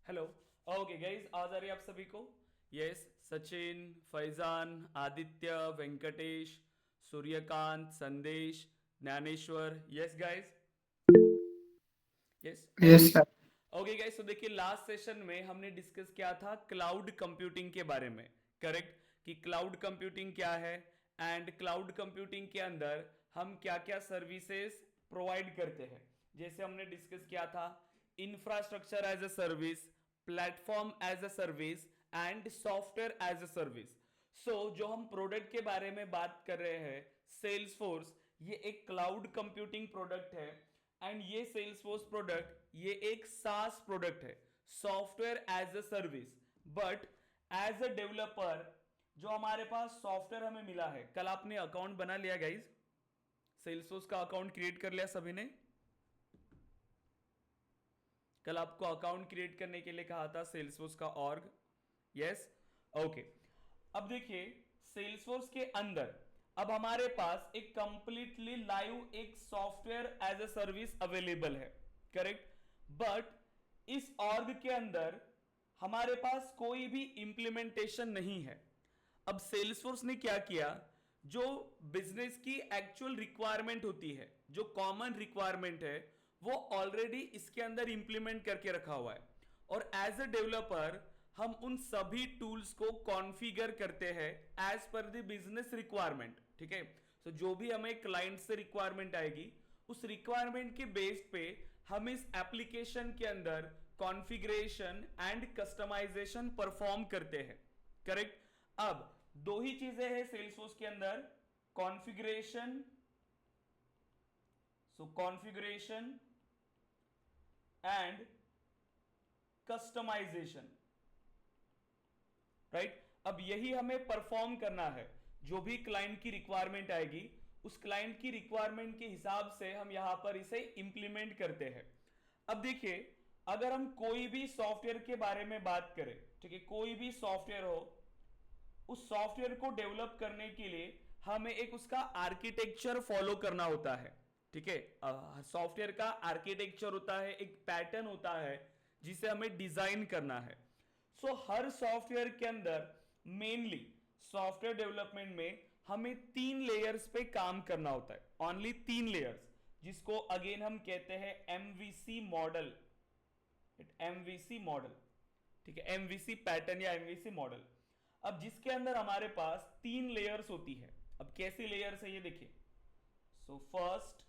Hello. Okay guys, आवाज आ रही है आप सभी को? यस। सचिन, फैजान, आदित्य, वेंकटेश, सूर्यकांत, संदेश, Dnyaneshwar. Yes guys. Yes. Yes okay. Sir. Okay guys, तो देखिए लास्ट सेशन में हमने डिस्कस किया था क्लाउड कंप्यूटिंग के बारे में। करेक्ट। कि क्लाउड कंप्यूटिंग क्या है एंड क्लाउड कंप्यूटिंग के अंदर हम क्या क्या सर्विसेज प्रोवाइड करते हैं। जैसे हमने डिस्कस किया था infrastructure as a service, platform as a service and software as a service. So जो हम प्रोडक्ट के बारे में बात कर रहे हैं, सेल्स फोर्स, ये एक क्लाउड कंप्यूटिंग प्रोडक्ट है। एंड ये सेल्स फोर्स प्रोडक्ट ये एक सास प्रोडक्ट है, software as a service. But as a developer जो हमारे पास सॉफ्टवेयर हमें मिला है, कल आपने अकाउंट बना लिया गाइज? सेल्सफोर्स का अकाउंट क्रिएट कर लिया सभी ने? कल आपको अकाउंट क्रिएट करने के लिए कहा था सेल्सफोर्स का ऑर्ग। यस। ओके। अब देखिए सेल्सफोर्स के अंदर अब हमारे पास एक कंप्लीटली लाइव एक software as a service available है। करेक्ट। बट इस ऑर्ग के अंदर हमारे पास कोई भी इंप्लीमेंटेशन नहीं है। अब सेल्सफोर्स ने क्या किया, जो बिजनेस की एक्चुअल रिक्वायरमेंट होती है, जो कॉमन रिक्वायरमेंट है, वो ऑलरेडी इसके अंदर इंप्लीमेंट करके रखा हुआ है। और एज अ डेवलपर हम उन सभी टूल्स को कॉन्फ़िगर करते हैं as per the business requirement. ठीक है। सो जो भी हमें क्लाइंट से रिक्वायरमेंट आएगी, उस रिक्वायरमेंट के बेस पे हम इस एप्लीकेशन के अंदर कॉन्फ़िगरेशन एंड कस्टमाइजेशन परफॉर्म करते हैं। करेक्ट। अब दो ही चीजें हैं सेल्सफोर्स के अंदर, configuration, so configuration and customization. Right. अब यही हमें परफॉर्म करना है। जो भी क्लाइंट की रिक्वायरमेंट आएगी, उस क्लाइंट की रिक्वायरमेंट के हिसाब से हम यहां पर इसे इंप्लीमेंट करते हैं। अब देखिए, अगर हम कोई भी सॉफ्टवेयर के बारे में बात करें, ठीक है, कोई भी सॉफ्टवेयर हो, उस सॉफ्टवेयर को डेवलप करने के लिए हमें एक उसका आर्किटेक्चर फॉलो करना होता है। ठीक है। सॉफ्टवेयर का आर्किटेक्चर होता है, एक पैटर्न होता है जिसे हमें डिजाइन करना है। सो हर सॉफ्टवेयर के अंदर मेनली सॉफ्टवेयर डेवलपमेंट में हमें 3 लेयर्स पे काम करना होता है, ओनली 3 लेयर्स, जिसको अगेन हम कहते हैं एमवीसी मॉडल। MVC model. ठीक है, एमवीसी पैटर्न या एमवीसी मॉडल। अब जिसके अंदर हमारे पास 3 लेयर्स होती है। अब कैसी लेयर्स है ये देखिए। सो फर्स्ट,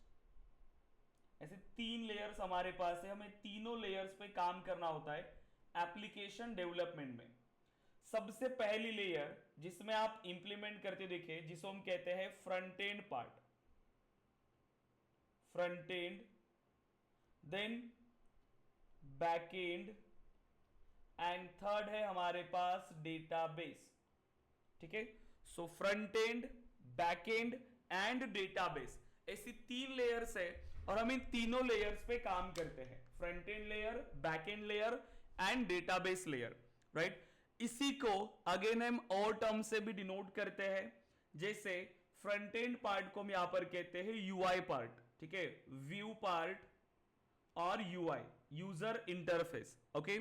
ऐसे 3 लेयर्स हमारे पास है, हमें तीनों लेयर्स पे काम करना होता है एप्लीकेशन डेवलपमेंट में। सबसे पहली लेयर जिसमें आप इंप्लीमेंट करते देखिए, जिसको हम कहते हैं front end part, front end, then back end, and third है हमारे पास डेटाबेस। ठीक है। So front end, back end and database, ऐसी 3 लेयर्स है। और हम इन तीनों लेयर्स पे काम करते हैं, front and layer, back and layer and database layer. Right. इसी को अगेन हम और टर्म से भी डिनोट करते हैं। जैसे फ्रंट एंड पार्ट को हम यहां पर कहते हैं यूआई पार्ट। ठीक है, व्यू पार्ट और UI, user interface. Okay.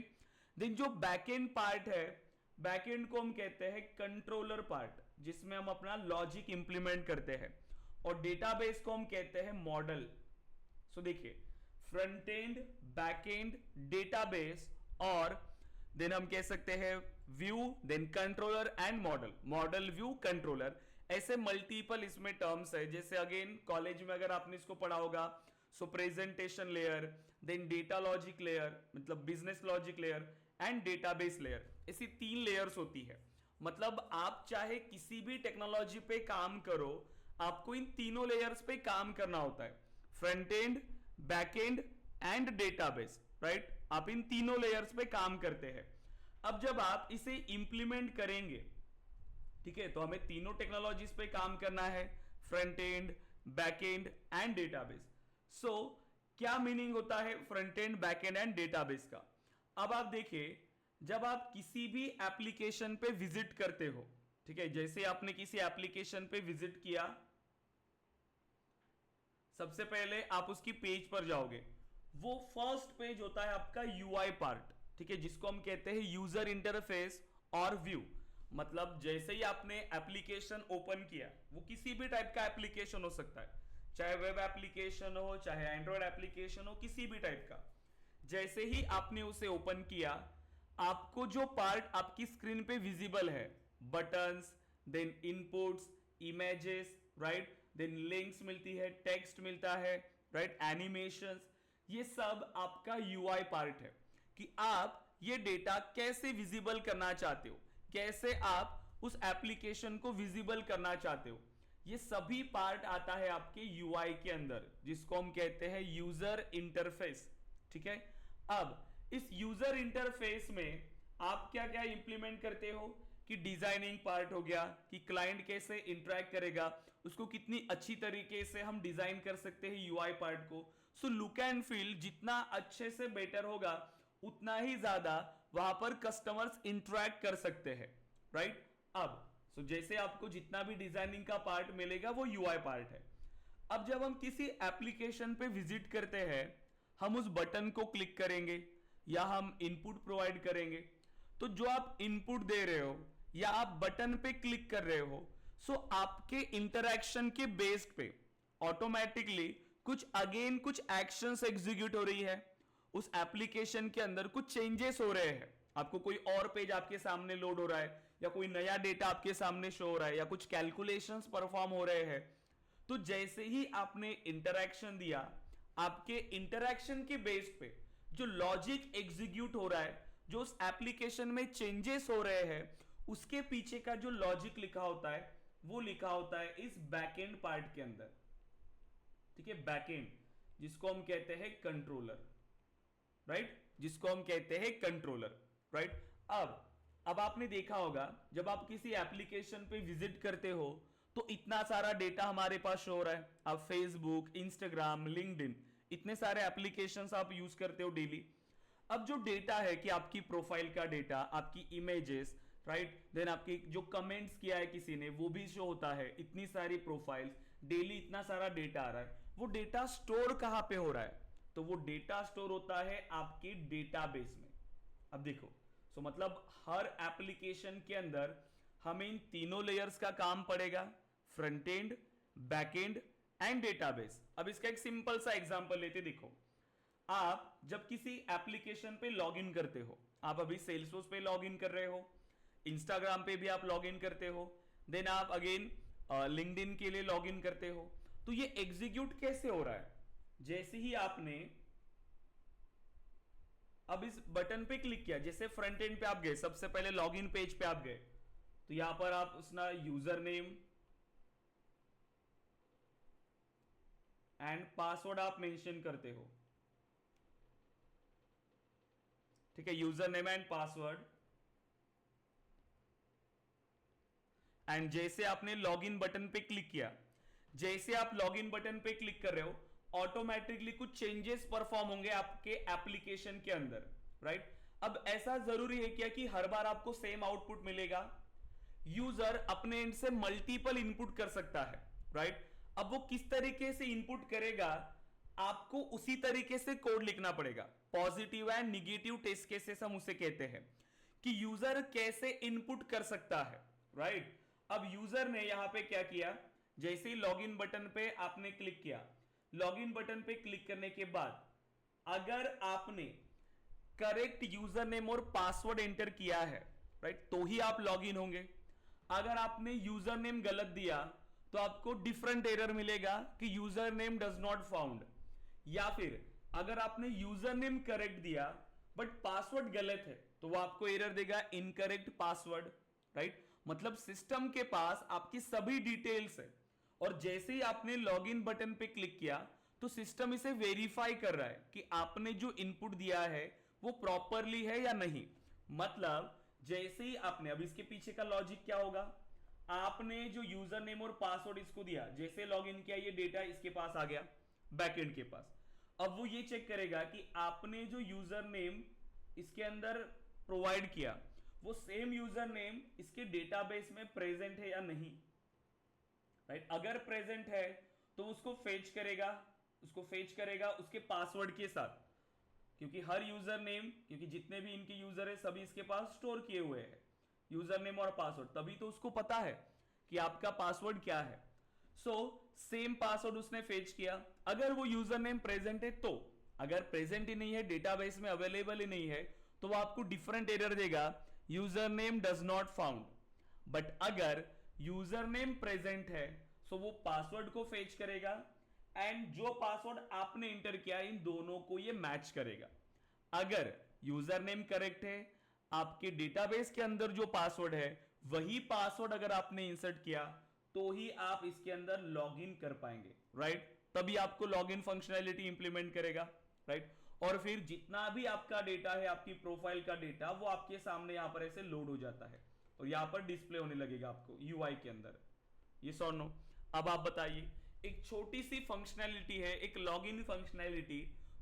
Then जो बैकएंड पार्ट है, बैकएंड को हम कहते हैं कंट्रोलर पार्ट, जिसमें हम अपना लॉजिक इंप्लीमेंट करते हैं। और डेटाबेस को हम कहते हैं मॉडल। सो देखिए, front end, back end, database, और देन हम कह सकते हैं view, then controller and model, model, view, controller. ऐसे मल्टीपल इसमें टर्म्स है। जैसे अगेन कॉलेज में अगर आपने इसको पढ़ा होगा, so presentation layer, then data logic layer, मतलब business logic layer and database layer, ऐसी 3 लेयर्स होती है। मतलब आप चाहे किसी भी टेक्नोलॉजी पे काम करो, आपको इन तीनों लेयर्स पे काम करना होता है, front end, back end and database. Right. आप इन तीनों लेयर्स पे काम करते हैं। अब जब आप इसे इंप्लीमेंट करेंगे, ठीक है, तो हमें तीनों टेक्नोलॉजीज पे काम करना है, front end, back end and database. So क्या मीनिंग होता है front end, back end and database का? अब आप देखिए, जब आप किसी भी एप्लीकेशन पे विजिट करते हो, ठीक है, जैसे आपने किसी एप्लीकेशन पे विजिट किया, सबसे पहले आप उसकी पेज पर जाओगे। वो फर्स्ट पेज होता है आपका यूआई पार्ट। ठीक है, जिसको हम कहते हैं यूजर इंटरफेस और व्यू। मतलब जैसे ही आपने एप्लीकेशन ओपन किया, वो किसी भी टाइप का एप्लीकेशन हो सकता है, चाहे वेब एप्लीकेशन हो, चाहे एंड्रॉयड एप्लीकेशन हो, किसी भी टाइप का, जैसे ही आपने उसे ओपन किया, आपको जो पार्ट आपकी स्क्रीन पे विजिबल है, buttons, then inputs, images, right, then links मिलती है, टेक्स्ट मिलता है, राइट, एनिमेशंस, ये सब आपका यूआई पार्ट है कि आप ये डेटा कैसे विजिबल करना चाहते हो, कैसे आप उस एप्लीकेशन को विजिबल करना चाहते हो। ये सभी पार्ट आता है आपके यूआई के अंदर, जिसको हम कहते हैं यूजर इंटरफेस। ठीक है, अब इस यूजर इंटरफेस में आप क्या क्या इंप्लीमेंट करते हो कि डिजाइनिंग पार्ट हो गया, कि क्लाइंट कैसे इंटरेक्ट करेगा, उसको कितनी अच्छी तरीके से हम डिजाइन कर सकते हैं यूआई पार्ट को। सो लुक एंड फील जितना अच्छे से बेटर होगा, उतना ही ज्यादा वहां पर कस्टमर्स इंटरेक्ट कर सकते हैं, राइट। अब जैसे आपको जितना भी डिजाइनिंग का पार्ट मिलेगा वो यूआई पार्ट है। अब जब हम किसी एप्लीकेशन पे विजिट करते हैं, हम उस बटन को क्लिक करेंगे या हम इनपुट प्रोवाइड करेंगे, तो जो आप इनपुट दे रहे हो या आप बटन पे क्लिक कर रहे हो, सो आपके इंटरैक्शन के बेस्ड पे ऑटोमेटिकली कुछ एक्शंस एग्जीक्यूट हो रही है, उस एप्लीकेशन के अंदर कुछ चेंजेस हो रहे हैं, आपको कोई और पेज आपके सामने लोड हो रहा है, या कोई नया डेटा आपके सामने शो हो रहा है, या कुछ कैलकुलेशंस परफॉर्म हो रहे हैं। तो जैसे ही आपने इंटरैक्शन दिया, आपके इंटरैक्शन के बेस पे जो लॉजिक एग्जीक्यूट हो रहा है, जो उस एप्लीकेशन में चेंजेस हो रहे हैं, उसके पीछे का जो लॉजिक लिखा होता है, वो लिखा होता है इस बैकएंड पार्ट के अंदर। ठीक है, बैकएंड, जिसको हम कहते हैं कंट्रोलर, राइट, जिसको हम कहते हैं कंट्रोलर, राइट। अब आपने देखा होगा, जब आप किसी एप्लीकेशन पे विजिट करते हो तो इतना सारा डेटा हमारे पास शो हो रहा है। आप फेसबुक, इंस्टाग्राम, लिंक्डइन, इतने सारे एप्लीकेशंस आप यूज करते हो डेली। अब जो डेटा है कि आपकी प्रोफाइल का डेटा, आपकी इमेजेस, राइट, देन आपकी जो कमेंट्स किया है किसी ने, वो भी शो होता है। इतनी सारी प्रोफाइल्स, डेली इतना सारा डेटा आ रहा है। वो डेटा स्टोर कहां पे हो रहा है? तो वो डेटा स्टोर होता है आपके डेटाबेस में। अब देखो, मतलब हर एप्लीकेशन के अंदर हमें इन तीनों लेयर्स का काम पड़ेगा, front end, back end and database. अब इसका एक सिंपल सा एग्जांपल लेते, देखो, आप जब किसी एप्लीकेशन पे लॉगिन करते हो, आप अभी सेल्सफोर्स पे लॉगिन कर रहे हो, इंस्टाग्राम पे भी आप लॉगिन करते हो, देन आप अगेन लिंक्डइन के लिए लॉगिन करते हो, तो ये एग्जीक्यूट कैसे हो रहा है? जैसे ही आपने अब इस बटन पे क्लिक किया, जैसे फ्रंट एंड पे आप गए, सबसे पहले लॉगिन पेज पे आप गए, तो यहां पर आप उसका यूजर नेम एंड पासवर्ड आप मेंशन करते हो। ठीक है, user name and password. And जैसे आपने लॉगिन बटन पे क्लिक किया, जैसे आप लॉगिन बटन पे क्लिक कर रहे हो, ऑटोमेटिकली कुछ चेंजेस परफॉर्म होंगे आपके एप्लीकेशन के अंदर, राइट। अब ऐसा जरूरी है क्या कि हर बार आपको सेम आउटपुट मिलेगा? यूजर अपने एंड से मल्टीपल इनपुट कर सकता है, राइट। अब वो किस तरीके से इनपुट करेगा, आपको उसी तरीके से कोड लिखना पड़ेगा। Positive and negative test cases हम उसे कहते हैं, कि यूजर कैसे इनपुट कर सकता है, राइट। अब यूजर ने यहां पे क्या किया, जैसे ही लॉगिन बटन पे आपने क्लिक किया, लॉगिन बटन पे क्लिक करने के बाद अगर आपने करेक्ट यूजर नेम और पासवर्ड एंटर किया है, राइट, तो ही आप लॉगिन होंगे। अगर आपने यूजर नेम गलत दिया तो आपको डिफरेंट एरर मिलेगा कि user name does not found, या फिर अगर आपने यूजर नेम करेक्ट दिया बट पासवर्ड गलत है, तो वो आपको एरर देगा इनकरेक्ट पासवर्ड, राइट। मतलब सिस्टम के पास आपकी सभी डिटेल्स है, और जैसे ही आपने लॉगिन बटन पे क्लिक किया तो सिस्टम इसे वेरीफाई कर रहा है कि आपने जो इनपुट दिया है वो प्रॉपरली है या नहीं। मतलब जैसे ही आपने, अब इसके पीछे का लॉजिक क्या होगा, आपने जो यूजर नेम और पासवर्ड इसको दिया, जैसे लॉगिन किया, ये डेटा इसके पास आ गया, बैकएंड के पास। अब वो ये चेक करेगा कि आपने जो यूजर नेम इसके अंदर प्रोवाइड किया, वो सेम यूजर नेम इसके डेटाबेस में प्रेजेंट है या नहीं, राइट। अगर प्रेजेंट है तो उसको फेच करेगा उसके पासवर्ड के साथ, क्योंकि हर यूजर नेम, क्योंकि जितने भी इनके यूजर है सभी इसके पास स्टोर किए हुए हैं यूजर नेम और पासवर्ड, तभी तो उसको पता है कि आपका पासवर्ड क्या है। सो सेम पासवर्ड उसने फेच किया। अगर वो यूजर नेम प्रेजेंट है तो, अगर प्रेजेंट ही नहीं है, डेटाबेस में अवेलेबल ही नहीं है, तो वो आपको डिफरेंट एरर देगा, user name does not found. But अगर यूजर नेम प्रेजेंट है सो वो पासवर्ड को फेच करेगा एंड जो पासवर्ड आपने इंटर किया इन दोनों को ये मैच करेगा। अगर यूजर नेम करेक्ट है, आपके डेटाबेस के अंदर जो पासवर्ड है वही पासवर्ड अगर आपने इंसर्ट किया, तो ही आप इसके अंदर लॉग इन कर पाएंगे, राइट। तभी आपको लॉग इन फंक्शनैलिटी इंप्लीमेंट करेगा, राइट। और फिर जितना भी आपका डेटा है, आपकी प्रोफाइल का डेटा, वो आपके सामने यहां पर ऐसे लोड हो जाता है और यहां पर डिस्प्ले होने लगेगा आपको यूआई के अंदर। ये सो नो। अब आप बताइए, एक छोटी सी फंक्शनैलिटी है, एक लॉगिन फंक्शनैलिटी,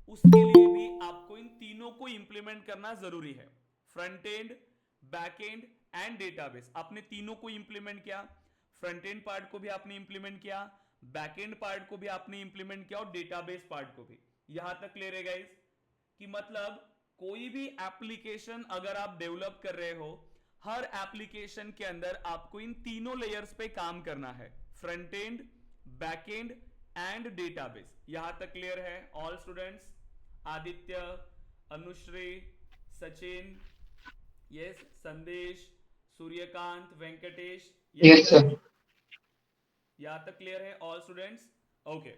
उसके लिए भी आपको इन तीनों को इंप्लीमेंट करना जरूरी है। Front end, back end and database, आपने तीनों को इंप्लीमेंट किया। फ्रंट एंड पार्ट को भी आपने इंप्लीमेंट किया, बैक एंड पार्ट को भी आपने इंप्लीमेंट किया और डेटाबेस पार्ट को भी। यहां तक क्लियर है गाइस? कि मतलब कोई भी एप्लीकेशन अगर आप डेवलप कर रहे हो, हर एप्लीकेशन के अंदर आपको इन तीनों लेयर्स पे काम करना है, front end, back end and database. यहां तक क्लियर है all students? Aditya, Anushree, Sachin, yes, Sandesh, Suryakant, Venkatesh, yes yes sir. Guys? यहां तक क्लियर है ऑल स्टूडेंट्स? ओके।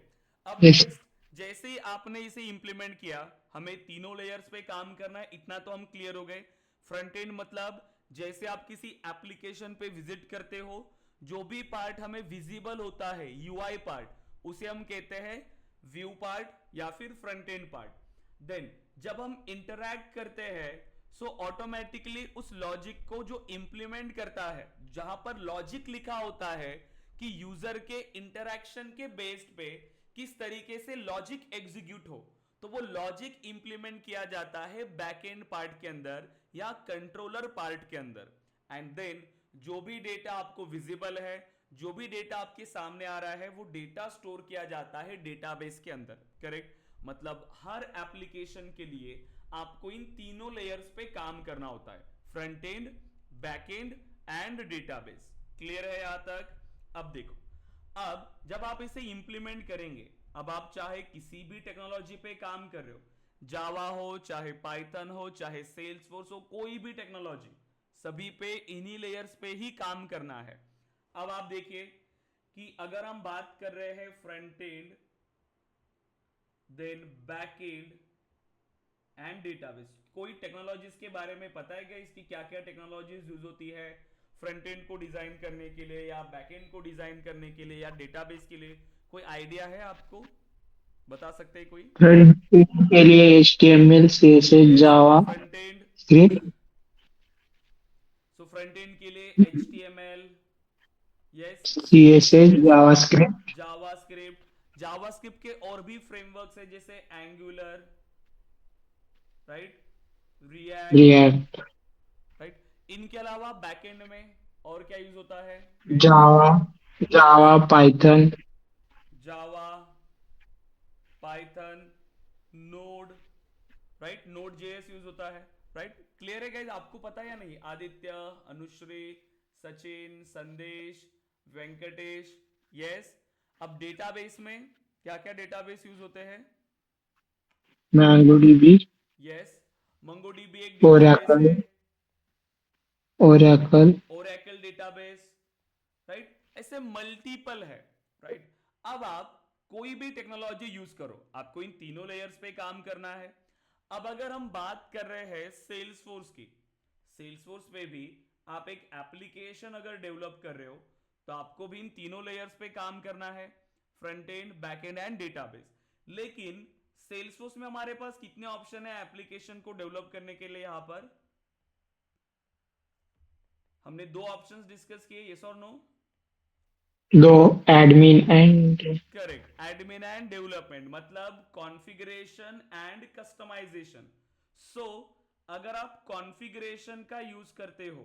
अब यस। नेक्स्ट, जैसे ही आपने इसे इंप्लीमेंट किया, हमें तीनों लेयर्स पे काम करना है, इतना तो हम क्लियर हो गए। फ्रंट एंड मतलब जैसे आप किसी एप्लीकेशन पे विजिट करते हो, जो भी पार्ट हमें विजिबल होता है, यूआई पार्ट, उसे हम कहते हैं व्यू पार्ट या फिर फ्रंट एंड पार्ट। देन जब हम इंटरैक्ट करते हैं, सो ऑटोमेटिकली उस लॉजिक को जो इंप्लीमेंट करता है, जहां पर लॉजिक लिखा होता है कि यूजर के इंटरैक्शन के बेस्ड पे किस तरीके से लॉजिक एग्जीक्यूट हो, तो वो लॉजिक इंप्लीमेंट किया जाता है बैक एंड पार्ट के अंदर या कंट्रोलर पार्ट के अंदर। एंड देन जो भी डेटा आपको विजिबल है, जो भी डेटा आपके सामने आ रहा है, वो डेटा स्टोर किया जाता है डेटाबेस के अंदर, करेक्ट। मतलब हर एप्लीकेशन के लिए आपको इन तीनों लेयर्स पे काम करना होता है, front end, back end and database. Clear है यहां तक? अब देखो, अब जब आप इसे इंप्लीमेंट करेंगे, अब आप चाहे किसी भी टेक्नोलॉजी पे काम कर रहे हो, जावा हो, चाहे पाइथन हो, चाहे सेल्सफोर्स हो, कोई भी टेक्नोलॉजी, सभी पे इन्हीं लेयर्स पे ही काम करना है। अब आप देखिए कि अगर हम बात कर रहे हैं front end, then back end and database, कोई टेक्नोलॉजीज के बारे में पता है क्या, इसकी क्या क्या टेक्नोलॉजीज यूज होती है फ्रंट एंड को डिजाइन करने के लिए या बैक एंड को डिजाइन करने के लिए या डेटाबेस के लिए? कोई आइडिया है आपको? बता सकते हैं कोई? फ्रंट के लिए HTML CSS yes, Java front end, script so front end के लिए HTML, yes, CSS CSS, JavaScript JavaScript. JavaScript के और भी फ्रेमवर्क्स है जैसे Angular, right, React, React right. इनके अलावा बैकएंड में और क्या यूज होता है guys? Java yes, Java Python Java, Python, Node, right, Node JS use होता है, राइट। क्लियर है गाइस? आपको पता है या नहीं? आदित्य, अनुश्री, सचिन, संदेश, वेंकटेश, यस। अब डेटाबेस में क्या क्या डेटाबेस यूज होते हैं? MongoDB यस, मंगोडीबी एक डेटाबेस ओरेकल है, ओरेकल ओरेकल डेटाबेस, राइट। ऐसे मल्टीपल है, राइट। अब आप कोई भी टेक्नोलॉजी यूज करो, आपको इन तीनों लेयर्स पे काम करना है। अब अगर हम बात कर रहे हैं सेल्सफोर्स की, सेल्सफोर्स पे भी आप एक एप्लीकेशन अगर डेवलप कर रहे हो, तो आपको भी इन तीनों लेयर्स पे काम करना है, front end, back end and database. लेकिन सेल्सफोर्स में हमारे पास कितने ऑप्शन है एप्लीकेशन को डेवलप करने के लिए? यहां पर हमने दो ऑप्शंस डिस्कस किए, यस और नो? दो admin and correct, admin and development, मतलब कॉन्फ़िगरेशन एंड कस्टमाइजेशन। सो अगर आप कॉन्फ़िगरेशन का यूज करते हो,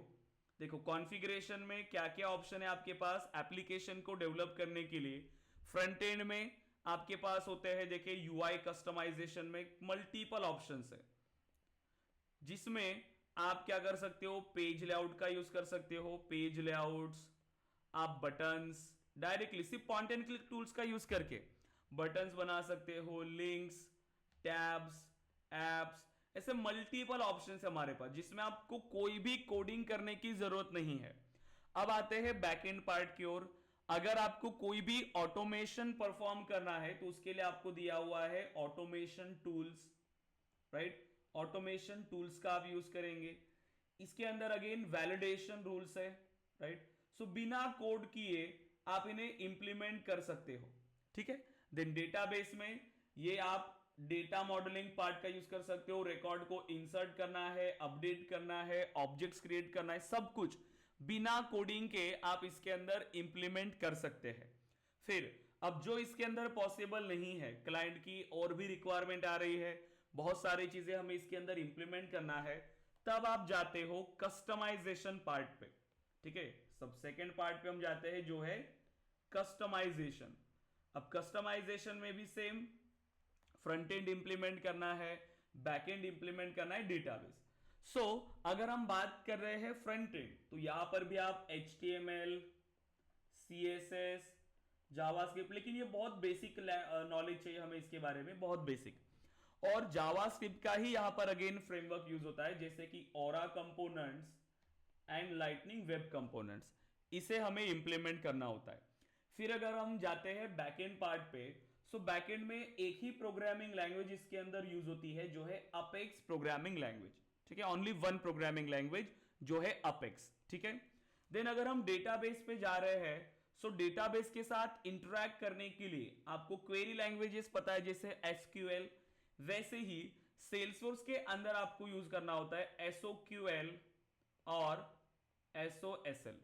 देखो कॉन्फ़िगरेशन में क्या क्या ऑप्शन है आपके पास एप्लीकेशन को डेवलप करने के लिए। फ्रंट एंड में आपके पास होते हैं, देखिए यूआई कस्टमाइजेशन में मल्टीपल ऑप्शंस है, जिसमें आप क्या कर सकते हो, पेज लेआउट का यूज कर सकते हो, पेज लेआउट्स, आप बटन्स डायरेक्टली सिर्फ पॉइंट एंड क्लिक टूल्स का यूज करके बटन्स बना सकते हो, लिंक्स, टैब्स, एप्स, ऐसे मल्टीपल ऑप्शंस है हमारे पास, जिसमें आपको कोई भी कोडिंग करने की जरूरत नहीं है। अब आते हैं बैकएंड पार्ट की ओर। अगर आपको कोई भी ऑटोमेशन परफॉर्म करना है तो उसके लिए आपको दिया हुआ है automation tools, right. Automation tools का आप यूज करेंगे। इसके अंदर अगेन वैलिडेशन रूल्स है, राइट। सो बिना कोड किए आप इन्हें इंप्लीमेंट कर सकते हो, ठीक है। देन डेटाबेस में ये आप डेटा मॉडलिंग पार्ट का यूज कर सकते हो, रिकॉर्ड को इंसर्ट करना है, अपडेट करना है, ऑब्जेक्ट्स क्रिएट करना है, सब कुछ बिना कोडिंग के आप इसके अंदर इंप्लीमेंट कर सकते हैं। फिर अब जो इसके अंदर पॉसिबल नहीं है, क्लाइंट की और भी रिक्वायरमेंट आ रही है, बहुत सारी चीजें हमें इसके अंदर इंप्लीमेंट करना है, तब आप जाते हो कस्टमाइजेशन पार्ट पे, ठीक है। सब सेकेंड पार्ट पे हम जाते हैं जो है कस्टमाइजेशन। अब कस्टमाइजेशन में भी सेम फ्रंट एंड इंप्लीमेंट करना है, बैक एंड इंप्लीमेंट करना है, डेटाबेस। सो अगर हम बात कर रहे हैं फ्रंट एंड, तो यहां पर भी आप HTML, CSS, जावास्क्रिप्ट, लेकिन ये बहुत बेसिक नॉलेज चाहिए हमें इसके बारे में, बहुत बेसिक। और जावास्क्रिप्ट का ही यहां पर अगेन फ्रेमवर्क यूज होता है, जैसे कि Aura components and lightning web components, इसे हमें इंप्लीमेंट करना होता है। फिर अगर हम जाते हैं बैकएंड पार्ट पे, सो बैकएंड में एक ही प्रोग्रामिंग लैंग्वेज इसके अंदर यूज होती है जो है अपेक्स प्रोग्रामिंग लैंग्वेज, ठीक है। ओनली वन प्रोग्रामिंग लैंग्वेज जो है अपेक्स, ठीक है। देन अगर हम डेटाबेस पे जा रहे हैं, सो डेटाबेस के साथ इंटरैक्ट करने के लिए आपको क्वेरी लैंग्वेजेस पता है, जैसे SQL, वैसे ही सेल्सफोर्स के अंदर आपको यूज करना होता है SOQL और SOSL,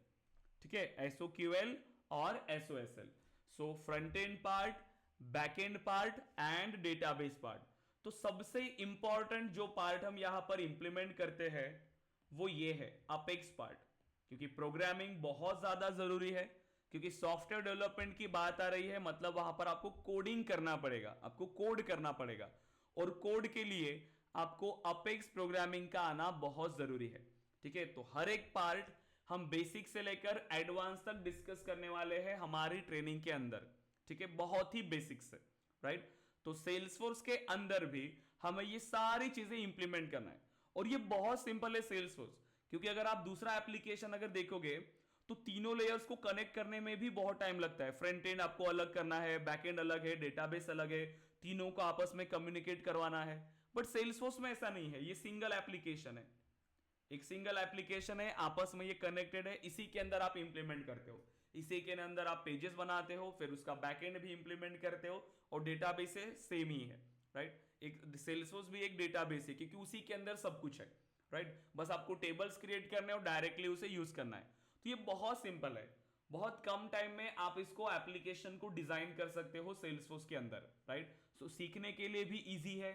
ठीक है। SOQL और SOSL। So front end part, back and part and database part. तो सबसे इंपॉर्टेंट जो पार्ट हम यहां पर इंप्लीमेंट करते हैं वो ये है अपेक्स पार्ट, क्योंकि प्रोग्रामिंग बहुत ज्यादा जरूरी है, क्योंकि सॉफ्टवेयर डेवलपमेंट की बात आ रही है, मतलब वहां पर आपको कोडिंग करना पड़ेगा, आपको कोड करना पड़ेगा, और कोड के लिए आपको अपेक्स प्रोग्रामिंग का आना बहुत जरूरी है, ठीक है। तो हर एक पार्ट हम बेसिक से लेकर एडवांस तक डिस्कस करने वाले हैं हमारी ट्रेनिंग के अंदर, ठीक है, बहुत ही बेसिक से, राइट। तो सेल्सफोर्स के अंदर भी हमें ये सारी चीजें इंप्लीमेंट करना है, और ये बहुत सिंपल है सेल्सफोर्स, क्योंकि अगर आप दूसरा एप्लीकेशन अगर देखोगे तो तीनों लेयर्स को कनेक्ट करने में भी बहुत टाइम लगता है। फ्रंट एंड आपको अलग करना है, बैक एंड अलग है, डेटाबेस अलग है, तीनों को आपस में कम्युनिकेट करवाना है। बट सेल्सफोर्स में ऐसा नहीं है, ये सिंगल एप्लीकेशन है, एक सिंगल एप्लीकेशन है, आपस में ये कनेक्टेड है, इसी के अंदर आप इंप्लीमेंट करते हो, इसी के अंदर आप पेजेस बनाते हो, फिर उसका बैकएंड भी इंप्लीमेंट करते हो, और डेटाबेस से सेम ही है, राइट। एक सेल्सफोर्स भी एक डेटाबेस है, क्योंकि उसी के अंदर सब कुछ है, राइट। बस आपको टेबल्स क्रिएट करने और डायरेक्टली उसे यूज करना है। तो ये बहुत सिंपल है, बहुत कम टाइम में आप इसको एप्लीकेशन को डिजाइन कर सकते हो सेल्सफोर्स के अंदर, राइट। सो सीखने के लिए भी इजी है,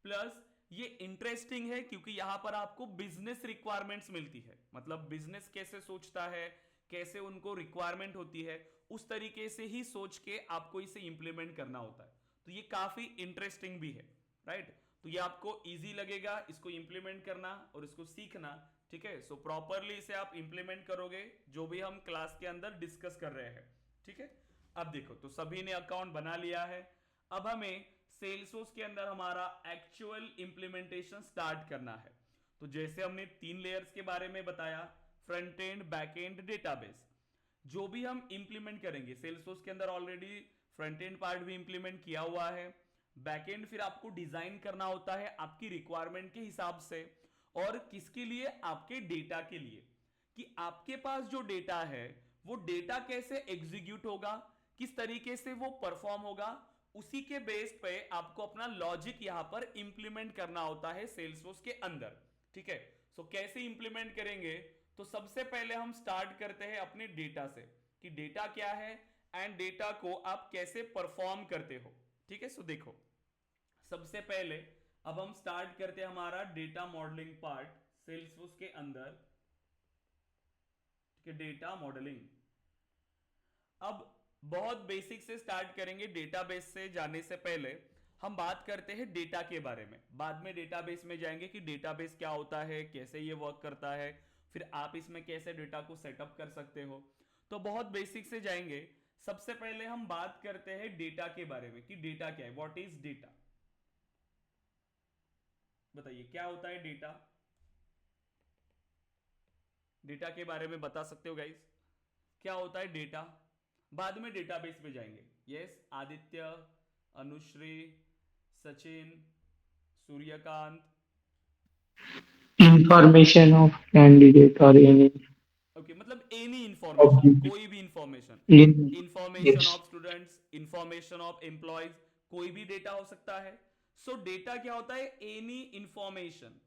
प्लस ये इंटरेस्टिंग है, क्योंकि यहां पर आपको बिजनेस रिक्वायरमेंट्स मिलती है, मतलब बिजनेस कैसे सोचता है, कैसे उनको रिक्वायरमेंट होती है, उस तरीके से ही सोच के आपको इसे इंप्लीमेंट करना होता है। तो ये काफी इंटरेस्टिंग भी है, राइट। तो ये आपको इजी लगेगा इसको इंप्लीमेंट करना और इसको सीखना, ठीक है। सो प्रॉपरली इसे आप इंप्लीमेंट करोगे, जो भी हम क्लास के अंदर डिस्कस कर रहे हैं, ठीक है। अब देखो, तो सभी ने अकाउंट बना लिया है, अब हमें सेल्सफोर्स के अंदर हमारा एक्चुअल इंप्लीमेंटेशन स्टार्ट करना है। तो जैसे हमने 3 लेयर्स के बारे में बताया, front end, back end, database, जो भी हम इंप्लीमेंट करेंगे सेल्सफोर्स के अंदर, ऑलरेडी फ्रंट एंड पार्ट भी इंप्लीमेंट किया हुआ है, बैक एंड फिर आपको डिजाइन करना होता है आपकी रिक्वायरमेंट के हिसाब से, और किसके लिए, आपके डेटा के लिए, कि आपके पास जो डेटा है वो डेटा कैसे एग्जीक्यूट होगा, किस तरीके से वो परफॉर्म होगा, उसी के बेस पे आपको अपना लॉजिक यहां पर इंप्लीमेंट करना होता है सेल्सफोर्स के अंदर, ठीक है। सो कैसे इंप्लीमेंट करेंगे, तो सबसे पहले हम स्टार्ट करते हैं अपने डेटा से, कि डेटा क्या है एंड डेटा को आप कैसे परफॉर्म करते हो, ठीक है। सो देखो, सबसे पहले अब हम स्टार्ट करते हैं हमारा डेटा मॉडलिंग पार्ट सेल्सफोर्स के अंदर, ठीक है, डेटा मॉडलिंग। अब बहुत बेसिक से स्टार्ट करेंगे। डेटाबेस से जाने से पहले हम बात करते हैं डेटा के बारे में, बाद में डेटाबेस में जाएंगे कि डेटाबेस क्या होता है, कैसे ये वर्क करता है, फिर आप इसमें कैसे डेटा को सेटअप कर सकते हो। तो बहुत बेसिक से जाएंगे। सबसे पहले हम बात करते हैं डेटा के बारे में कि डेटा क्या है, व्हाट इज डेटा। बताइए क्या होता है डेटा। डेटा के बारे में बता सकते हो गाइस, क्या होता है डेटा। बाद में डेटाबेस पे जाएंगे। Yes Aditya, Anushree, Sachin, Suryakant. information of candidate or any okay मतलब एनी इंफॉर्मेशन, object कोई भी information, in information yes of students, information of employees, कोई भी डेटा हो सकता है। सो डेटा क्या होता है, एनी इंफॉर्मेशन,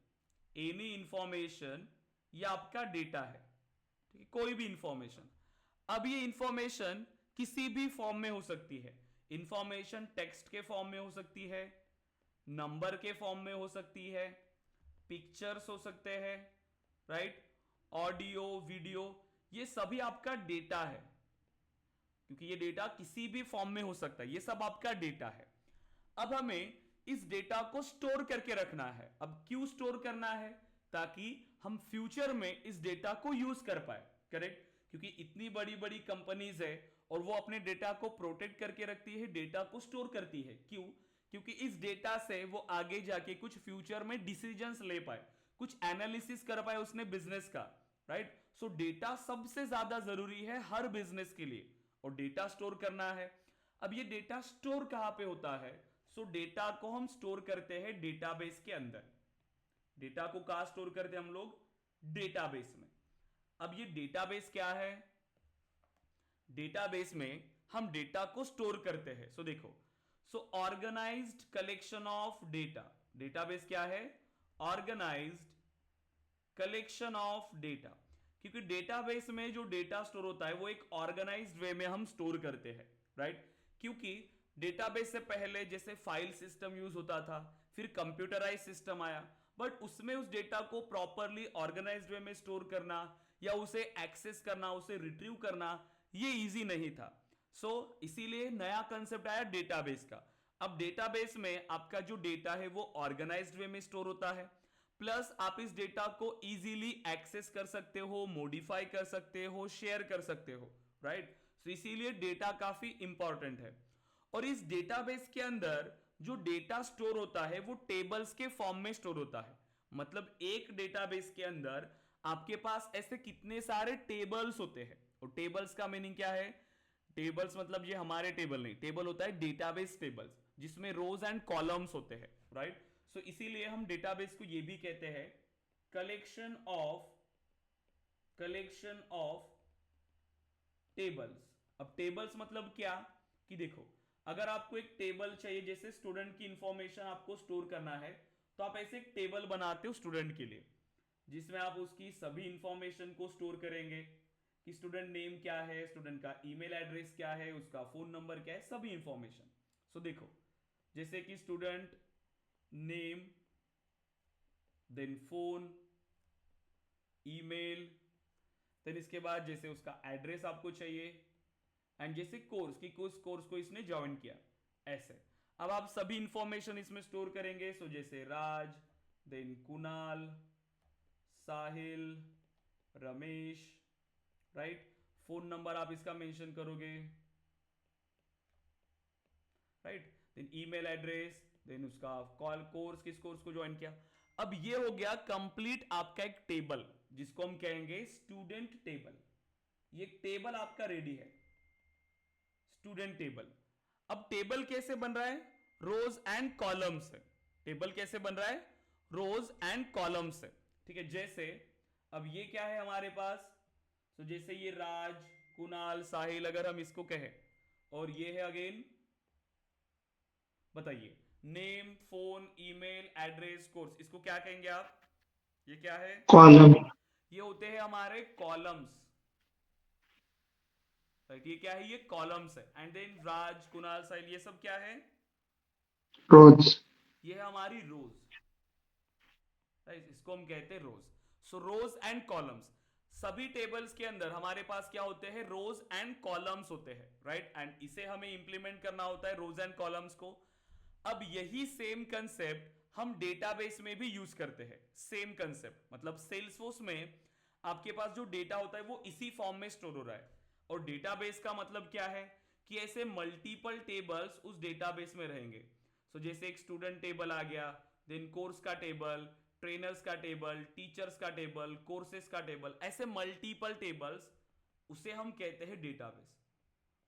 एनी इंफॉर्मेशन ये आपका डेटा है। ठीक है, कोई भी इंफॉर्मेशन। अब ये इंफॉर्मेशन किसी भी फॉर्म में हो सकती है। इंफॉर्मेशन टेक्स्ट के फॉर्म में हो सकती है, नंबर के फॉर्म में हो सकती है, पिक्चर्स हो सकते हैं, राइट, ऑडियो वीडियो, ये सभी आपका डेटा है। क्योंकि ये डेटा किसी भी फॉर्म में हो सकता है, ये सब आपका डेटा है। अब हमें इस डेटा को स्टोर करके रखना है। अब क्यों स्टोर करना है, ताकि हम फ्यूचर में इस डेटा को यूज कर पाए। करेक्ट, क्योंकि इतनी बड़ी बड़ी कंपनीज है और वो अपने डेटा को प्रोटेक्ट करके रखती है, डेटा को स्टोर करती है। क्यों, क्योंकि इस डेटा से वो आगे जाके कुछ फ्यूचर में डिसीजंस ले पाए, कुछ एनालिसिस कर पाए उसने बिजनेस का। राइट, सो डेटा सबसे ज्यादा जरूरी है हर बिजनेस के लिए, और डेटा स्टोर करना है। अब ये डेटा स्टोर कहां पे होता है, सो डेटा को हम स्टोर करते हैं डेटाबेस के अंदर। डेटा को कहां स्टोर करते हैं हम लोग, डेटाबेस में। अब ये डेटाबेस क्या है, डेटाबेस में हम डेटा को स्टोर करते हैं। सो देखो, so organised collection of data. Database क्या है, ऑर्गेनाइज्ड कलेक्शन ऑफ डेटा। क्योंकि डेटाबेस में जो डेटा स्टोर होता है वो एक ऑर्गेनाइज्ड वे में हम स्टोर करते हैं। राइट, क्योंकि डेटाबेस से पहले जैसे फाइल सिस्टम यूज होता था, फिर कंप्यूटराइज सिस्टम आया, बट उसमें उस डेटा को प्रॉपरली ऑर्गेनाइज्ड वे में स्टोर करना या उसे एक्सेस करना, उसे रिट्रीव करना, ये इजी नहीं था। इसीलिए नया कंसेप्ट आया डेटाबेस का। अब डेटाबेस में आपका जो डेटा है वो ऑर्गेनाइज्ड वे में स्टोर होता है, प्लस आप इस डेटा को इजीली एक्सेस कर सकते हो, मॉडिफाई कर सकते हो, शेयर कर सकते हो। राइट, तो इसीलिए डेटा काफी इंपॉर्टेंट है। और इस डेटाबेस के अंदर जो डेटा स्टोर होता है वो टेबल्स के फॉर्म में स्टोर होता है। मतलब एक डेटाबेस के अंदर आपके पास ऐसे कितने सारे टेबल्स होते हैं। और टेबल्स का मीनिंग क्या है, टेबल्स मतलब ये हमारे टेबल नहीं, टेबल होता है डेटाबेस टेबल्स, जिसमें रोज एंड कॉलम्स होते हैं। राइट, इसीलिए हम डेटाबेस को ये भी कहते हैं कलेक्शन ऑफ टेबल्स। अब टेबल्स मतलब क्या, कि देखो, अगर आपको एक टेबल चाहिए, जैसे स्टूडेंट की इंफॉर्मेशन आपको स्टोर करना है, तो आप ऐसे एक टेबल बनाते हो स्टूडेंट के लिए, जिसमें आप उसकी सभी इंफॉर्मेशन को स्टोर करेंगे कि स्टूडेंट नेम क्या है, स्टूडेंट का ईमेल एड्रेस क्या है, उसका फोन नंबर क्या है, सभी इंफॉर्मेशन। देखो, जैसे कि student name, then phone, email, then इसके बाद जैसे उसका एड्रेस आपको चाहिए, एंड जैसे कोर्स की किस कोर्स को इसने ज्वाइन किया, ऐसे। अब आप सभी इंफॉर्मेशन इसमें स्टोर करेंगे। जैसे Raj, then Kunal, Sahil, Ramesh, right, phone number आप इसका मेंशन करोगे, right, then email address, then उसका कॉल, कोर्स किस कोर्स को ज्वाइन किया। अब ये हो गया कंप्लीट आपका एक टेबल, जिसको हम कहेंगे स्टूडेंट टेबल। ये टेबल आपका रेडी है, स्टूडेंट टेबल। अब टेबल कैसे बन रहा है, रोज एंड कॉलम से। टेबल कैसे बन रहा है, रोज एंड कॉलम से। ठीक है, जैसे अब ये क्या है हमारे पास, जैसे ये राज, कुणाल, साहिल, अगर हम इसको कहें, और ये है अगेन, बताइए, name, phone, email, address, course, इसको क्या कहेंगे आप, ये क्या है, column ये होते हैं हमारे कॉलम्स। राइट, ये क्या है, ये कॉलम्स है। एंड देन राज, कुणाल, साहिल, ये सब क्या है, rows ये है हमारी रोज। राइट, इसको हम कहते हैं रोज। रोज एंड कॉलम्स। सभी टेबल्स के अंदर हमारे पास क्या होते हैं, रोज एंड कॉलम्स होते हैं, राइट, एंड इसे हमें इंप्लीमेंट करना होता है रोज एंड कॉलम्स को। अब यही सेम कंसेप्ट हम डेटाबेस में भी यूज करते हैं। सेम कंसेप्ट मतलब सेल्सफोर्स में आपके पास जो डेटा होता है वो इसी फॉर्म में स्टोर हो रहा है, और डेटाबेस का मतलब क्या है कि ऐसे मल्टीपल टेबल्स उस डेटाबेस में रहेंगे। सो जैसे एक स्टूडेंट टेबल आ गया, देन कोर्स का टेबल, ट्रेनर्स का टेबल, टीचर्स का टेबल, कोर्सेस का टेबल, ऐसे मल्टीपल टेबल्स, उसे हम कहते हैं डेटाबेस,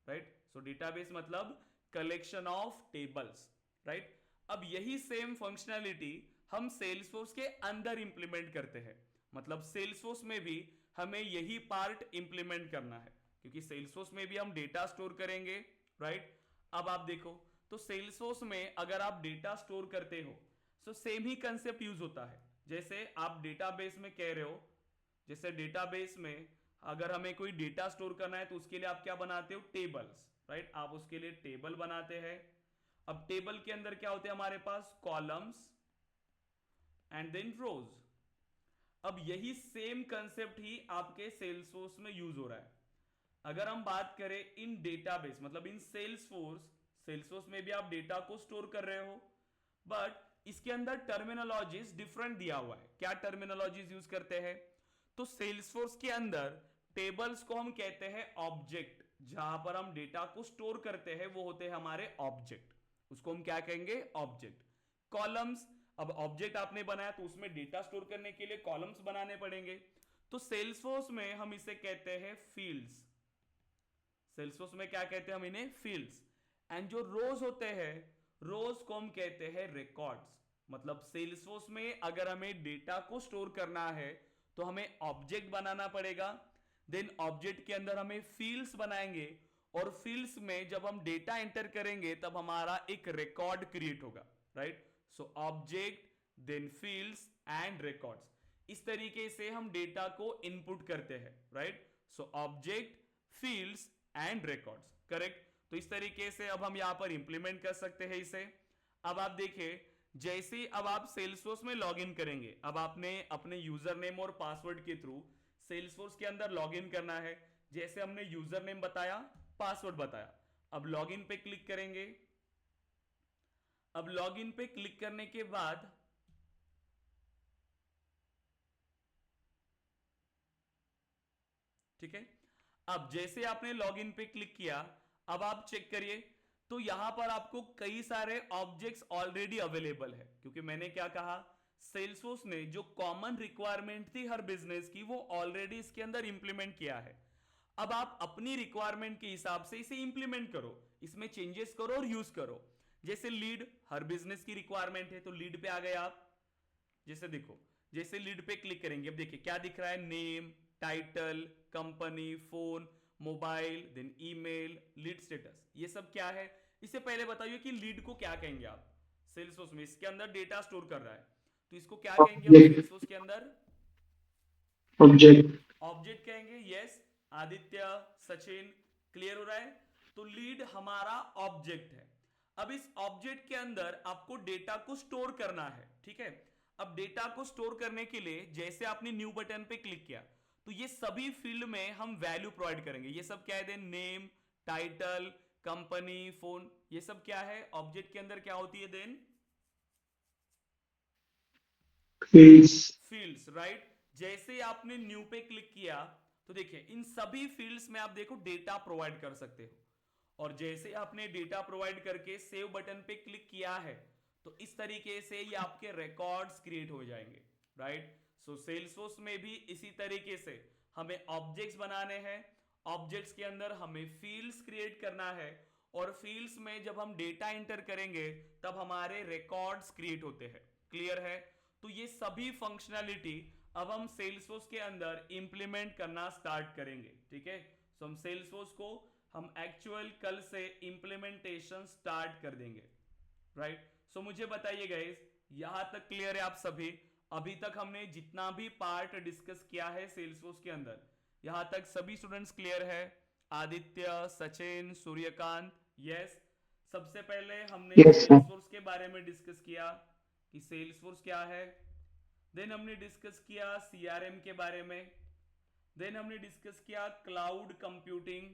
राइट। सो डेटाबेस मतलब कलेक्शन ऑफ टेबल्स, राइट। अब यही सेम फंक्शनैलिटी हम सेल्सफोर्स के अंदर इंप्लीमेंट करते हैं, मतलब सेल्सफोर्स में भी हमें यही पार्ट इंप्लीमेंट करना है, क्योंकि सेल्सफोर्स में भी हम डेटा स्टोर करेंगे, राइट। अब आप देखो, तो सेल्सफोर्स में अगर आप डेटा स्टोर करते हो तो सेम ही कंसेप्ट यूज होता है। जैसे आप डेटाबेस में कह रहे हो, जैसे डेटाबेस में अगर हमें कोई डेटा स्टोर करना है तो उसके लिए आप क्या बनाते हो, टेबल्स, राइट। आप उसके लिए टेबल बनाते हैं। अब टेबल के अंदर क्या होते हैं हमारे पास, कॉलम्स एंड देन रोज। अब यही सेम कंसेप्ट ही आपके सेल्सफोर्स में यूज हो रहा है। अगर हम बात करें इन डेटाबेस मतलब इन सेल्सफोर्स, सेल्सफोर्स में भी आप डेटा को स्टोर कर रहे हो, बट इसके अंदर टर्मिनोलॉजीज डिफरेंट दिया हुआ है। क्या टर्मिनोलॉजीज यूज करते हैं, तो सेल्सफोर्स के अंदर टेबल्स को हम कहते हैं ऑब्जेक्ट, जहां पर हम डेटा को स्टोर करते हैं वो होते हैं हमारे ऑब्जेक्ट, उसको हम क्या कहेंगे, ऑब्जेक्ट। कॉलम्स, अब ऑब्जेक्ट आपने बनाया तो उसमें डेटा स्टोर करने के लिए कॉलम्स बनाने पड़ेंगे, तो सेल्सफोर्स में हम इसे कहते हैं फील्ड्स। सेल्सफोर्स में क्या कहते हैं हम इन्हें, फील्ड्स। एंड जो रोज होते हैं, रोज को हम कहते हैं रिकॉर्ड्स। मतलब सेल्सफोर्स में अगर हमें डेटा को स्टोर करना है तो हमें ऑब्जेक्ट बनाना पड़ेगा, देन ऑब्जेक्ट के अंदर हमें फील्ड्स बनाएंगे, और फील्ड्स में जब हम डेटा एंटर करेंगे तब हमारा एक रिकॉर्ड क्रिएट होगा, right. So object, then fields and records, इस तरीके से हम डेटा को इनपुट करते हैं, right. So object, fields and records, correct. तो इस तरीके से अब हम यहां पर इंप्लीमेंट कर सकते हैं इसे। अब आप देखिए, जैसे ही अब आप सेल्सफोर्स में लॉग इन करेंगे, अब आपने अपने यूजर नेम और पासवर्ड के थ्रू सेल्सफोर्स के अंदर लॉग इन करना है। जैसे हमने यूजर नेम बताया, पासवर्ड बताया, अब लॉग इन पे क्लिक करेंगे। अब लॉग इन पे क्लिक करने के बाद ठीक है, अब जैसे आपने लॉगिन पे क्लिक किया, अब आप चेक करिए, तो यहां पर आपको कई सारे ऑब्जेक्ट्स ऑलरेडी अवेलेबल है, क्योंकि मैंने क्या कहा, सेल्सफोर्स ने जो कॉमन रिक्वायरमेंट थी हर बिजनेस की वो ऑलरेडी इसके अंदर इंप्लीमेंट किया है। अब आप अपनी रिक्वायरमेंट के हिसाब से इसे इंप्लीमेंट करो, इसमें चेंजेस करो और यूज करो। जैसे लीड हर बिजनेस की रिक्वायरमेंट है, तो लीड पे आ गए आप। जैसे देखो, जैसे लीड पे क्लिक करेंगे, अब देखिए क्या दिख रहा है, name, title, company, phone, mobile, then email, lead status, ये सब क्या है। इससे पहले बताइए कि लीड को क्या कहेंगे आप सेल्सफोर्स में, इसके अंदर डेटा स्टोर कर रहा है, तो इसको क्या कहेंगे हम ऑब्जेक्ट, सेल्सफोर्स के अंदर, ऑब्जेक्ट। ऑब्जेक्ट कहेंगे। यस, आदित्य, सचिन, क्लियर हो रहा है। तो लीड हमारा ऑब्जेक्ट है। अब इस ऑब्जेक्ट के अंदर आपको डेटा को स्टोर करना है, ठीक है। अब डेटा को स्टोर करने के लिए जैसे आपने न्यू बटन पे क्लिक किया, तो ये सभी फील्ड में हम वैल्यू प्रोवाइड करेंगे। ये सब क्या है, then name, title, company, phone, ये सब क्या है, ऑब्जेक्ट के अंदर क्या होती है, देन फील्ड्स। Fields, right. जैसे आपने न्यू पे क्लिक किया, तो देखिए इन सभी फील्ड्स में आप देखो डेटा प्रोवाइड कर सकते हो, और जैसे आपने डेटा प्रोवाइड करके सेव बटन पे क्लिक किया है, तो इस तरीके से ये आपके रिकॉर्ड्स क्रिएट हो जाएंगे, राइट। सो सेल्सफोर्स में भी इसी तरीके से हमें ऑब्जेक्ट्स बनाने हैं, ऑब्जेक्ट्स के अंदर हमें फील्ड्स क्रिएट करना है, और फील्ड्स में जब हम डेटा एंटर करेंगे तब हमारे रिकॉर्ड्स क्रिएट होते हैं, क्लियर है। तो ये सभी फंक्शनैलिटी अब हम सेल्सफोर्स के अंदर इंप्लीमेंट करना स्टार्ट करेंगे, ठीक है। सो हम सेल्सफोर्स को हम एक्चुअल कल से इंप्लीमेंटेशन स्टार्ट कर देंगे, राइट। सो मुझे बताइए गाइस, यहां तक क्लियर है आप सभी। अभी तक हमने जितना भी पार्ट डिस्कस किया है सेल्सफोर्स के अंदर, यहां तक सभी स्टूडेंट्स क्लियर है, आदित्य, सचिन, सूर्यकांत, यस। सबसे पहले हमने यस सर। सेल्सफोर्स के बारे में डिस्कस किया कि सेल्सफोर्स क्या है, देन हमने डिस्कस किया सीआरएम के बारे में, देन हमने डिस्कस किया cloud computing,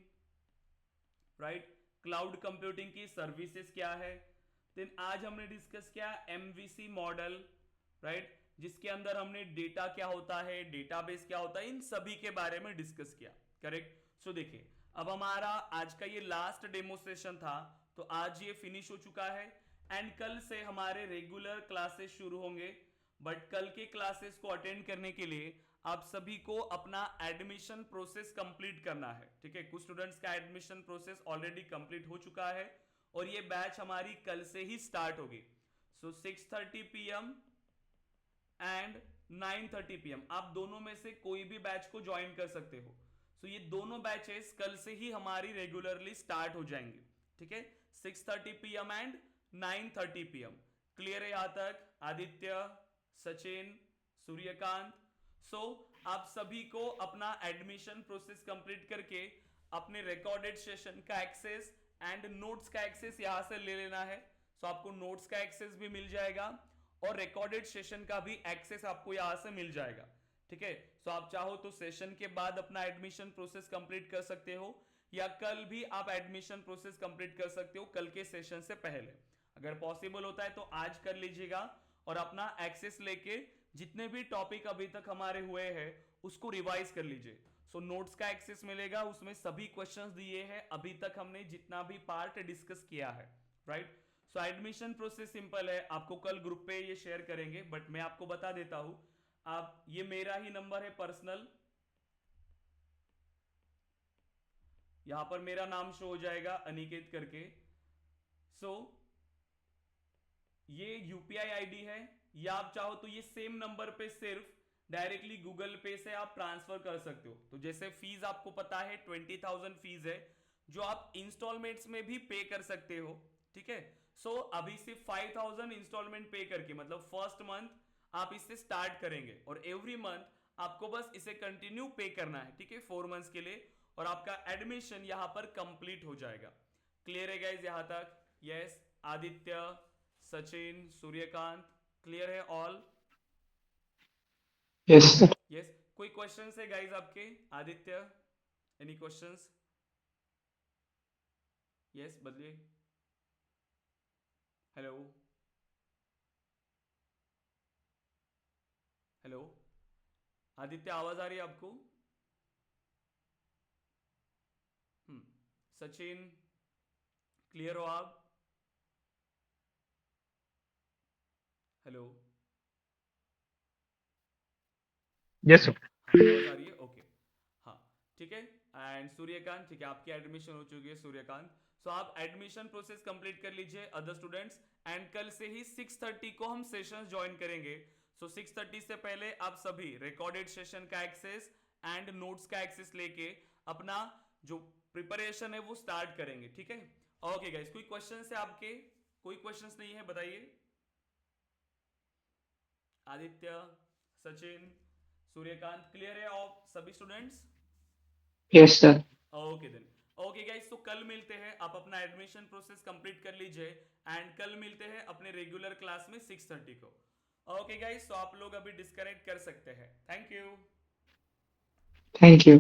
right, cloud computing की सर्विसेज क्या है। देन आज हमने डिस्कस किया एमवीसी मॉडल, राइट, जिसके अंदर हमने डेटा क्या होता है, डेटाबेस क्या होता है, इन सभी के बारे में डिस्कस किया, करेक्ट। सो देखिए अब हमारा आज का ये लास्ट डेमोस्ट्रेशन था, तो आज ये फिनिश हो चुका है एंड कल से हमारे रेगुलर क्लासेस शुरू होंगे। बट कल के क्लासेस को अटेंड करने के लिए आप सभी को अपना एडमिशन प्रोसेस कंप्लीट करना है, ठीक है। कुछ स्टूडेंट्स का एडमिशन प्रोसेस ऑलरेडी कंप्लीट हो चुका है और ये बैच हमारी कल से ही स्टार्ट होगी। सो 6:30 PM एंड 9:30 PM आप दोनों में से कोई भी बैच को ज्वाइन कर सकते हो। सो ये दोनों बैचेस कल से ही हमारी रेगुलरली स्टार्ट हो जाएंगे, ठीक है, 6:30 PM एंड 9:30 PM। क्लियर है यहां तक? आदित्य, सचिन, सूर्यकांत। सो आप सभी को अपना एडमिशन प्रोसेस कंप्लीट करके अपने रिकॉर्डेड सेशन का एक्सेस एंड नोट्स का एक्सेस यहां से ले लेना है। सो आपको नोट्स का एक्सेस भी मिल जाएगा और रिकॉर्डेड सेशन का भी एक्सेस आपको यहां से मिल जाएगा, ठीक है। सो आप चाहो तो सेशन के बाद अपना एडमिशन प्रोसेस कंप्लीट कर सकते हो या कल भी आप एडमिशन प्रोसेस कंप्लीट कर सकते हो कल के सेशन से पहले। अगर पॉसिबल होता है तो आज कर लीजिएगा और अपना एक्सेस लेके जितने भी टॉपिक अभी तक हमारे हुए हैं उसको रिवाइज कर लीजिए। सो नोट्स का एक्सेस मिलेगा, उसमें सभी क्वेश्चंस दिए हैं अभी तक हमने जितना भी पार्ट डिस्कस किया है, राइट। सो एडमिशन प्रोसेस सिंपल है, आपको कल ग्रुप पे ये शेयर करेंगे, बट मैं आपको बता देता हूं। आप ये मेरा ही नंबर है पर्सनल, यहां पर मेरा नाम शो हो जाएगा अनिकेत करके। सो ये यूपीआई आईडी है, या आप चाहो तो ये सेम नंबर पे सिर्फ डायरेक्टली गूगल पे से आप ट्रांसफर कर सकते हो। तो जैसे फीस आपको पता है 20,000 फीस है जो आप इंस्टॉलमेंट्स में भी पे कर सकते हो, ठीक है। सो अभी सिर्फ 5,000 इंस्टॉलमेंट पे करके मतलब फर्स्ट मंथ आप इससे स्टार्ट करेंगे और एवरी मंथ आपको बस इसे कंटिन्यू पे करना है, ठीक है, 4 मंथ्स के लिए और आपका एडमिशन यहां पर कंप्लीट हो जाएगा। क्लियर है गाइज यहां तक? यस, आदित्य, सचिन, सूर्यकांत, क्लियर है ऑल? Yes, sir. यस, कोई क्वेश्चंस है गाइज आपके? Aditya, any questions? यस, बदलिए। हेलो, हेलो, आदित्य आवाज आ रही है आपको? सचिन, क्लियर हो आप? Hello, Yes, sir. हाँ आवाज आ रही है, ओके, हाँ ठीक है। एंड सूर्यकांत, ठीक है, आपकी एडमिशन हो चुकी है सूर्यकांत। सो आप एडमिशन प्रोसेस कंप्लीट कर लीजिए अदर स्टूडेंट्स एंड कल से ही 6:30 को हम सेशन ज्वाइन करेंगे। सो 6:30 से पहले आप सभी रिकॉर्डेड सेशन का एक्सेस एंड नोट्स का एक्सेस लेके अपना जो प्रिपरेशन है वो स्टार्ट करेंगे, ठीक है। ओके गाइस, कोई क्वेश्चन है आपके? कोई क्वेश्चंस नहीं है, बताइए। आदित्य, सचिन, सूर्यकांत, क्लियर है ऑफ सभी students? Yes, sir. Okay then, okay guys, तो कल मिलते हैं, आप अपना एडमिशन प्रोसेस कंप्लीट कर लीजिए एंड कल मिलते हैं अपने रेगुलर क्लास में 6:30 को। ओके गाइस, तो आप लोग अभी डिस्कनेक्ट कर सकते हैं, थैंक यू। Thank you.